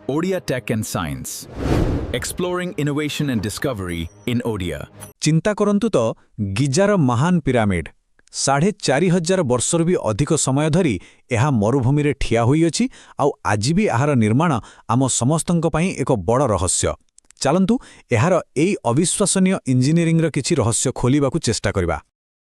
Odia Tech and Science. Exploring innovation and discovery in Odia. ଚିନ୍ତା କରନ୍ତୁ ତ ଗିଜାର ମହାନ ପିରାମିଡ୍ 4,500 ବର୍ଷରୁ ବି ଅଧିକ ସମୟ ଧରି ଏହା ମରୁଭୂମିରେ ଠିଆ ହୋଇଅଛି ଆଉ ଆଜି ବି ଏହାର ନିର୍ମାଣ ଆମ ସମସ୍ତଙ୍କ ପାଇଁ ଏକ ବଡ଼ ରହସ୍ୟ। ଚାଲନ୍ତୁ ଏହାର ଏହି ଅବିଶ୍ୱାସନୀୟ ଇଞ୍ଜିନିୟରିଂର କିଛି ରହସ୍ୟ ଖୋଲିବାକୁ ଚେଷ୍ଟା କରିବା।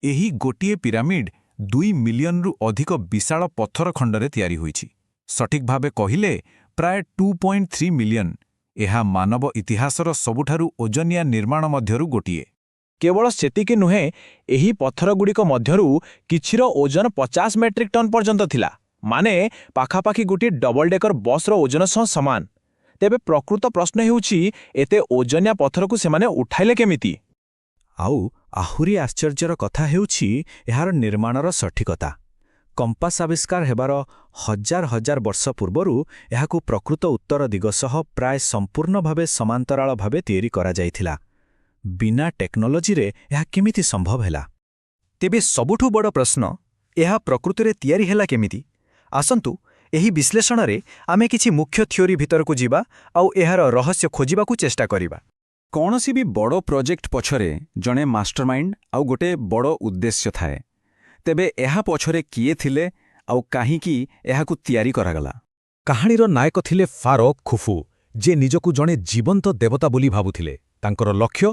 ଏହି ଗୋଟିଏ ପିରାମିଡ୍ 2 ମିଲିୟନରୁ ଅଧିକ ବିଶାଳ ପଥର ଖଣ୍ଡରେ ତିଆରି ହୋଇଛି। ସଠିକ୍ ଭାବେ କହିଲେ ପ୍ରାୟ 2.3 ମିଲିୟନ। ଏହା ମାନବ ଇତିହାସର ସବୁଠାରୁ ଓଜନିଆ ନିର୍ମାଣ ମଧ୍ୟରୁ ଗୋଟିଏ। କେବଳ ସେତିକି ନୁହେଁ, ଏହି ପଥରଗୁଡ଼ିକ ମଧ୍ୟରୁ କିଛିର ଓଜନ 50 ମେଟ୍ରିକ୍ ଟନ୍ ପର୍ଯ୍ୟନ୍ତ ଥିଲା, ମାନେ ପାଖାପାଖି ଗୋଟିଏ ଡବଲ ଡେକର ବସ୍ର ଓଜନ ସହ ସମାନ। ତେବେ ପ୍ରକୃତ ପ୍ରଶ୍ନ ହେଉଛି, ଏତେ ଓଜନିଆ ପଥରକୁ ସେମାନେ ଉଠାଇଲେ କେମିତି? ଆଉ ଆହୁରି ଆଶ୍ଚର୍ଯ୍ୟର କଥା ହେଉଛି ଏହାର ନିର୍ମାଣର ସଠିକତା। କମ୍ପାସ ଆବିଷ୍କାର ହେବାର ହଜାର ହଜାର ବର୍ଷ ପୂର୍ବରୁ ଏହାକୁ ପ୍ରକୃତ ଉତ୍ତର ଦିଗ ସହ ପ୍ରାୟ ସମ୍ପୂର୍ଣ୍ଣ ଭାବେ ସମାନ୍ତରାଳ ଭାବେ ତିଆରି କରାଯାଇଥିଲା। ବିନା ଟେକ୍ନୋଲୋଜିରେ ଏହା କେମିତି ସମ୍ଭବ ହେଲା? ତେବେ ସବୁଠୁ ବଡ଼ ପ୍ରଶ୍ନ, ଏହା ପ୍ରକୃତରେ ତିଆରି ହେଲା କେମିତି? ଆସନ୍ତୁ ଏହି ବିଶ୍ଳେଷଣରେ ଆମେ କିଛି ମୁଖ୍ୟ ଥିଓରି ଭିତରକୁ ଯିବା ଆଉ ଏହାର ରହସ୍ୟ ଖୋଜିବାକୁ ଚେଷ୍ଟା କରିବା। କୌଣସି ବି ବଡ଼ ପ୍ରୋଜେକ୍ଟ ପଛରେ ଜଣେ ମାଷ୍ଟରମାଇଣ୍ଡ ଆଉ ଗୋଟେ ବଡ଼ ଉଦ୍ଦେଶ୍ୟ ଥାଏ। ତେବେ ଏହା ପଛରେ କିଏ ଥିଲେ ଆଉ କାହିଁକି ଏହାକୁ ତିଆରି କରାଗଲା? କାହାଣୀର ନାୟକ ଥିଲେ ଫାରୋ ଖୁଫୁ, ଯିଏ ନିଜକୁ ଜଣେ ଜୀବନ୍ତ ଦେବତା ବୋଲି ଭାବୁଥିଲେ। ତାଙ୍କର ଲକ୍ଷ୍ୟ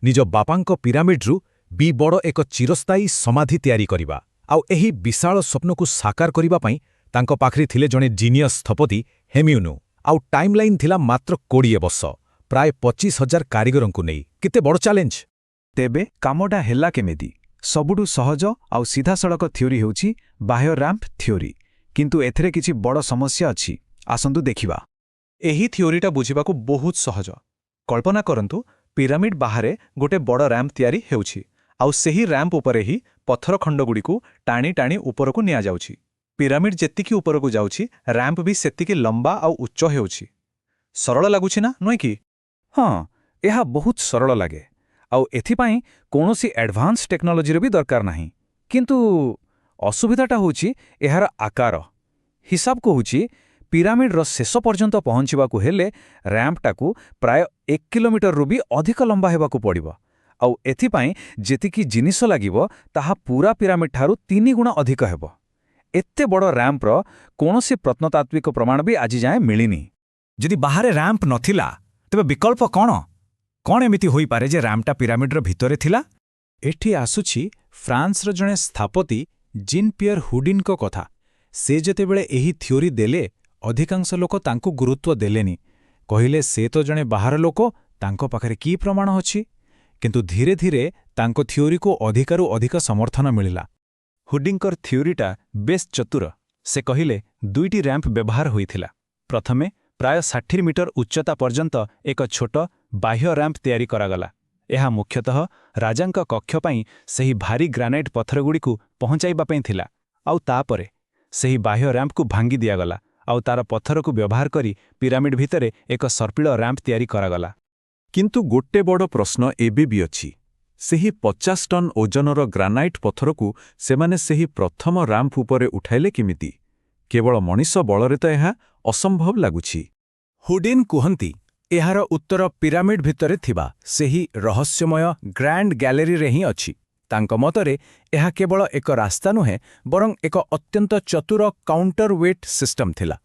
ନିଜ ବାପାଙ୍କ ପିରାମିଡ୍ରୁ ବି ବଡ଼ ଏକ ଚିରସ୍ଥାୟୀ ସମାଧି ତିଆରି କରିବା। ଆଉ ଏହି ବିଶାଳ ସ୍ୱପ୍ନକୁ ସାକାର କରିବା ପାଇଁ ତାଙ୍କ ପାଖରେ ଥିଲେ ଜଣେ ଜିନିୟସ୍ ସ୍ଥପତି ହେମିୟୁନୁ। ଆଉ ଟାଇମ୍ଲାଇନ୍ ଥିଲା ମାତ୍ର 20 ବର୍ଷ, ପ୍ରାୟ 25,000 କାରିଗରଙ୍କୁ ନେଇ। କେତେ ବଡ଼ ଚ୍ୟାଲେଞ୍ଜ! ତେବେ କାମଟା ହେଲା କେମିତି? ସବୁଠୁ ସହଜ ଆଉ ସିଧାସଳଖ ଥିଓରି ହେଉଛି ବାହ୍ୟ ରାମ୍ପ ଥିଓରି। କିନ୍ତୁ ଏଥିରେ କିଛି ବଡ଼ ସମସ୍ୟା ଅଛି। ଆସନ୍ତୁ ଦେଖିବା। ଏହି ଥିଓରିଟା ବୁଝିବାକୁ ବହୁତ ସହଜ। କଳ୍ପନା କରନ୍ତୁ, ପିରାମିଡ୍ ବାହାରେ ଗୋଟେ ବଡ଼ ରାମ୍ପ ତିଆରି ହେଉଛି, ଆଉ ସେହି ରାମ୍ପ ଉପରେ ହିଁ ପଥର ଖଣ୍ଡଗୁଡ଼ିକୁ ଟାଣି ଟାଣି ଉପରକୁ ନିଆଯାଉଛି। ପିରାମିଡ୍ ଯେତିକି ଉପରକୁ ଯାଉଛି, ରାମ୍ପ ବି ସେତିକି ଲମ୍ବା ଆଉ ଉଚ୍ଚ ହେଉଛି। ସରଳ ଲାଗୁଛି ନା, ନୁହେଁ କି? ହଁ, ଏହା ବହୁତ ସରଳ ଲାଗେ। ଆଉ ଏଥିପାଇଁ କୌଣସି ଆଡଭାନ୍ସ ଟେକ୍ନୋଲୋଜିର ବି ଦରକାର ନାହିଁ। କିନ୍ତୁ ଅସୁବିଧାଟା ହେଉଛି ଏହାର ଆକାର। ହିସାବ କହୁଛି, ପିରାମିଡ୍ର ଶେଷ ପର୍ଯ୍ୟନ୍ତ ପହଞ୍ଚିବାକୁ ହେଲେ ରାମ୍ପଟାକୁ ପ୍ରାୟ 1 କିଲୋମିଟରରୁ ବି ଅଧିକ ଲମ୍ବା ହେବାକୁ ପଡ଼ିବ। ଆଉ ଏଥିପାଇଁ ଯେତିକି ଜିନିଷ ଲାଗିବ, ତାହା ପୂରା ପିରାମିଡ୍ଠାରୁ 3 ଗୁଣ ଅଧିକ ହେବ। ଏତେ ବଡ଼ ରାମ୍ପର କୌଣସି ପ୍ରତ୍ନତାତ୍ତ୍ୱିକ ପ୍ରମାଣ ବି ଆଜି ଯାଏଁ ମିଳିନି। ଯଦି ବାହାରେ ରାମ୍ପ ନଥିଲା, ତେବେ ବିକଳ୍ପ କ'ଣ? କ'ଣ ଏମିତି ହୋଇପାରେ ଯେ ରାମ୍ପଟା ପିରାମିଡ୍ର ଭିତରେ ଥିଲା? ଏଠି ଆସୁଛି ଫ୍ରାନ୍ସର ଜଣେ ସ୍ଥାପତି ଜିନ୍ ପିୟର ହୁଡିନ୍ଙ୍କ କଥା। ସେ ଯେତେବେଳେ ଏହି ଥିଓରି ଦେଲେ, ଅଧିକାଂଶ ଲୋକ ତାଙ୍କୁ ଗୁରୁତ୍ୱ ଦେଲେନି। କହିଲେ ସେ ତ ଜଣେ ବାହାର ଲୋକ, ତାଙ୍କ ପାଖରେ କି ପ୍ରମାଣ ଅଛି? କିନ୍ତୁ ଧୀରେ ଧୀରେ ତାଙ୍କ ଥିଓରିକୁ ଅଧିକରୁ ଅଧିକ ସମର୍ଥନ ମିଳିଲା। ହୁଡିଙ୍କର ଥିଓରିଟା ବେଶ୍ ଚତୁର। ସେ କହିଲେ 2ଟି ରାମ୍ପ ବ୍ୟବହାର ହୋଇଥିଲା। ପ୍ରଥମେ ପ୍ରାୟ 60 ମିଟର ଉଚ୍ଚତା ପର୍ଯ୍ୟନ୍ତ ଏକ ଛୋଟ ବାହ୍ୟ ରାମ୍ପ ତିଆରି କରାଗଲା। ଏହା ମୁଖ୍ୟତଃ ରାଜାଙ୍କ କକ୍ଷ ପାଇଁ ସେହି ଭାରୀ ଗ୍ରାନାଇଟ୍ ପଥରଗୁଡ଼ିକୁ ପହଞ୍ଚାଇବା ପାଇଁ ଥିଲା। ଆଉ ତାପରେ ସେହି ବାହ୍ୟ ରାମ୍ପକୁ ଭାଙ୍ଗି ଦିଆଗଲା, ଆଉ ତାର ପଥରକୁ ବ୍ୟବହାର କରି ପିରାମିଡ୍ ଭିତରେ ଏକ ସର୍ପିଳ ରାମ୍ପ ତିଆରି କରାଗଲା। କିନ୍ତୁ ଗୋଟେ ବଡ଼ ପ୍ରଶ୍ନ ଏବେ ବି ଅଛି। ସେହି 50 ଟନ୍ ଓଜନର ଗ୍ରାନାଇଟ୍ ପଥରକୁ ସେମାନେ ସେହି ପ୍ରଥମ ରାମ୍ପ ଉପରେ ଉଠାଇଲେ କେମିତି? କେବଳ ମଣିଷ ବଳରେ ତ ଏହା ଅସମ୍ଭବ ଲାଗୁଛି। ହୁଡିନ୍ କୁହନ୍ତି, ଏହାର ଉତ୍ତର ପିରାମିଡ୍ ଭିତରେ ଥିବା ସେହି ରହସ୍ୟମୟ ଗ୍ରାଣ୍ଡ ଗ୍ୟାଲେରୀରେ ହିଁ ଅଛି। ତାଙ୍କ ମତରେ ଏହା କେବଳ ଏକ ରାସ୍ତା ନୁହେଁ, ବରଂ ଏକ ଅତ୍ୟନ୍ତ ଚତୁର କାଉଣ୍ଟର ୱେଟ୍ ସିଷ୍ଟମ ଥିଲା।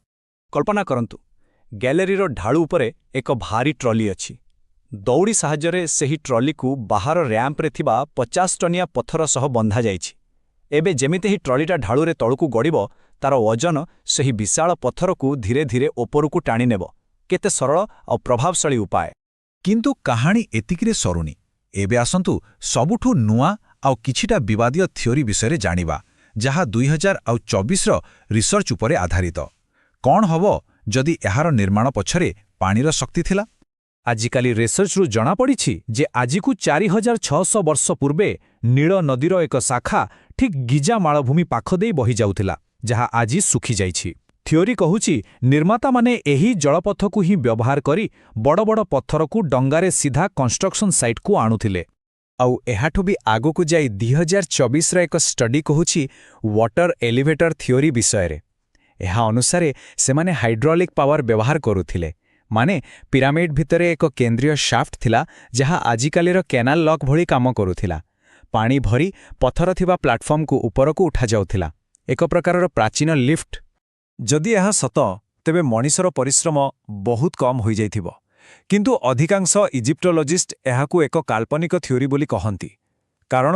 କଳ୍ପନା କରନ୍ତୁ, ଗ୍ୟାଲେରୀର ଢାଳୁ ଉପରେ ଏକ ଭାରୀ ଟ୍ରଲି ଅଛି। ଦଉଡ଼ି ସାହାଯ୍ୟରେ ସେହି ଟ୍ରଲିକୁ ବାହାର ରାମ୍ପରେ ଥିବା 50 ଟନିଆ ପଥର ସହ ବନ୍ଧାଯାଇଛି। ଏବେ ଯେମିତି ହିଁ ଟ୍ରଲିଟା ଢାଳୁରେ ତଳକୁ ଗଡ଼ିବ, ତାର ଓଜନ ସେହି ବିଶାଳ ପଥରକୁ ଧୀରେ ଧୀରେ ଉପରକୁ ଟାଣିନେବ। କେତେ ସରଳ ଆଉ ପ୍ରଭାବଶାଳୀ ଉପାୟ! କିନ୍ତୁ କାହାଣୀ ଏତିକିରେ ସରୁନି। ଏବେ ଆସନ୍ତୁ ସବୁଠୁ ନୂଆ ଆଉ କିଛିଟା ବିବାଦୀୟ ଥିଓରି ବିଷୟରେ ଜାଣିବା, ଯାହା 2024ର ରିସର୍ଚ୍ଚ ଉପରେ ଆଧାରିତ। କ'ଣ ହେବ ଯଦି ଏହାର ନିର୍ମାଣ ପଛରେ ପାଣିର ଶକ୍ତି ଥିଲା? ଆଜିକାଲି ରିସର୍ଚ୍ଚରୁ ଜଣାପଡ଼ିଛି ଯେ ଆଜିକୁ 4600 ବର୍ଷ ପୂର୍ବେ ନୀଳ ନଦୀର ଏକ ଶାଖା ଠିକ୍ ଗିଜା ମାଳଭୂମି ପାଖ ଦେଇ ବହିଯାଉଥିଲା, ଯାହା ଆଜି ଶୁଖିଯାଇଛି। ଥିଓରି କହୁଛି, ନିର୍ମାତାମାନେ ଏହି ଜଳପଥକୁ ହିଁ ବ୍ୟବହାର କରି ବଡ଼ ବଡ଼ ପଥରକୁ ଡଙ୍ଗାରେ ସିଧା କନଷ୍ଟ୍ରକ୍ସନ୍ ସାଇଟ୍କୁ ଆଣୁଥିଲେ। ଆଉ ଏହାଠୁ ବି ଆଗକୁ ଯାଇ 2024ର ଏକ ଷ୍ଟଡି କହୁଛି ୱାଟର ଏଲିଭେଟର ଥିଓରି ବିଷୟରେ। ଏହା ଅନୁସାରେ ସେମାନେ ହାଇଡ୍ରୋଲିକ୍ ପାୱାର ବ୍ୟବହାର କରୁଥିଲେ, ମାନେ ପିରାମିଡ୍ ଭିତରେ ଏକ କେନ୍ଦ୍ରୀୟ ସାଫ୍ଟ ଥିଲା ଯାହା ଆଜିକାଲିର କେନାଲ ଲକ୍ ଭଳି କାମ କରୁଥିଲା। ପାଣି ଭରି ପଥର ଥିବା ପ୍ଲାଟଫର୍ମକୁ ଉପରକୁ ଉଠାଯାଉଥିଲା, ଏକ ପ୍ରକାରର ପ୍ରାଚୀନ ଲିଫ୍ଟ। ଯଦି ଏହା ସତ, ତେବେ ମଣିଷର ପରିଶ୍ରମ ବହୁତ କମ୍ ହୋଇଯାଇଥିବ। କିନ୍ତୁ ଅଧିକାଂଶ ଇଜିପ୍ଟୋଲୋଜିଷ୍ଟ ଏହାକୁ ଏକ କାଳ୍ପନିକ ଥିଓରି ବୋଲି କହନ୍ତି, କାରଣ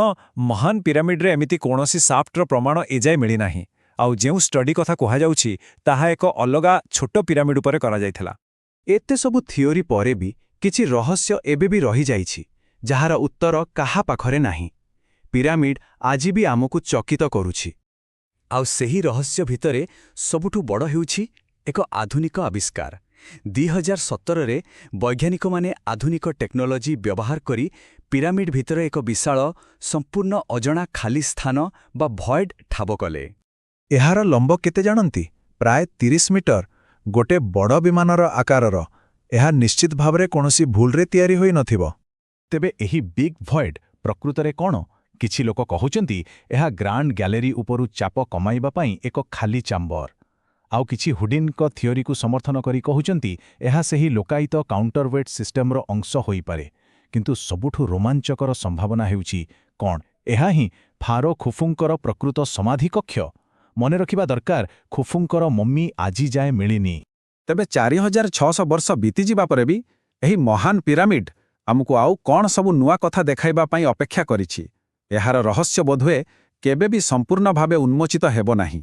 ମହାନ ପିରାମିଡରେ ଏମିତି କୌଣସି ସାଫ୍ଟର ପ୍ରମାଣ ଏଯାଏ ମିଳିନାହିଁ, ଆଉ ଯେଉଁ ଷ୍ଟଡି କଥା କୁହାଯାଉଛି ତାହା ଏକ ଅଲଗା ଛୋଟ ପିରାମିଡ ଉପରେ କରାଯାଇଥିଲା। ଏତେ ସବୁ ଥିଓରି ପରେ ବି କିଛି ରହସ୍ୟ ଏବେ ବି ରହିଯାଇଛି, ଯାହାର ଉତ୍ତର କାହା ପାଖରେ ନାହିଁ। ପିରାମିଡ୍ ଆଜି ବି ଆମକୁ ଚକିତ କରୁଛି। ଆଉ ସେହି ରହସ୍ୟ ଭିତରେ ସବୁଠୁ ବଡ଼ ହେଉଛି ଏକ ଆଧୁନିକ ଆବିଷ୍କାର। 2017ରେ ବୈଜ୍ଞାନିକମାନେ ଆଧୁନିକ ଟେକ୍ନୋଲୋଜି ବ୍ୟବହାର କରି ପିରାମିଡ୍ ଭିତରେ ଏକ ବିଶାଳ, ସମ୍ପୂର୍ଣ୍ଣ ଅଜଣା ଖାଲି ସ୍ଥାନ ବା ଭଏଡ୍ ଠାବ କଲେ। ଏହାର ଲମ୍ବ କେତେ ଜାଣନ୍ତି? ପ୍ରାୟ 30 ମିଟର, ଗୋଟେ ବଡ଼ ବିମାନର ଆକାରର। ଏହା ନିଶ୍ଚିତ ଭାବରେ କୌଣସି ଭୁଲରେ ତିଆରି ହୋଇନଥିବ। ତେବେ ଏହି ବିଗ୍ ଭଏଡ୍ ପ୍ରକୃତରେ କ'ଣ? କିଛି ଲୋକ କହୁଛନ୍ତି ଏହା ଗ୍ରାଣ୍ଡ ଗ୍ୟାଲେରୀ ଉପରୁ ଚାପ କମାଇବା ପାଇଁ ଏକ ଖାଲି ଚାମ୍ବର। ଆଉ କିଛି ହୁଡିନ୍ଙ୍କ ଥିଓରିକୁ ସମର୍ଥନ କରି କହୁଛନ୍ତି ଏହା ସେହି ଲୋକାୟିତ କାଉଣ୍ଟରୱେଟ୍ ସିଷ୍ଟମର ଅଂଶ ହୋଇପାରେ। କିନ୍ତୁ ସବୁଠୁ ରୋମାଞ୍ଚକର ସମ୍ଭାବନା ହେଉଛି କ'ଣ? ଏହା ହିଁ ଫାରୋ ଖୁଫୁଙ୍କର ପ୍ରକୃତ ସମାଧି କକ୍ଷ। ମନେ ରଖିବା ଦରକାର, ଖୁଫୁଙ୍କର ମମ୍ମି ଆଜି ଯାଏ ମିଳିନି। ତେବେ 4600 ବର୍ଷ ବିତିଯିବା ପରେ ବି ଏହି ମହାନ ପିରାମିଡ୍ ଆମକୁ ଆଉ କ'ଣ ସବୁ ନୂଆ କଥା ଦେଖାଇବା ପାଇଁ ଅପେକ୍ଷା କରିଛି? ଏହାର ରହସ୍ୟ ବୋଧହୁଏ କେବେ ବି ସମ୍ପୂର୍ଣ୍ଣ ଭାବେ ଉନ୍ମୋଚିତ ହେବ ନାହିଁ।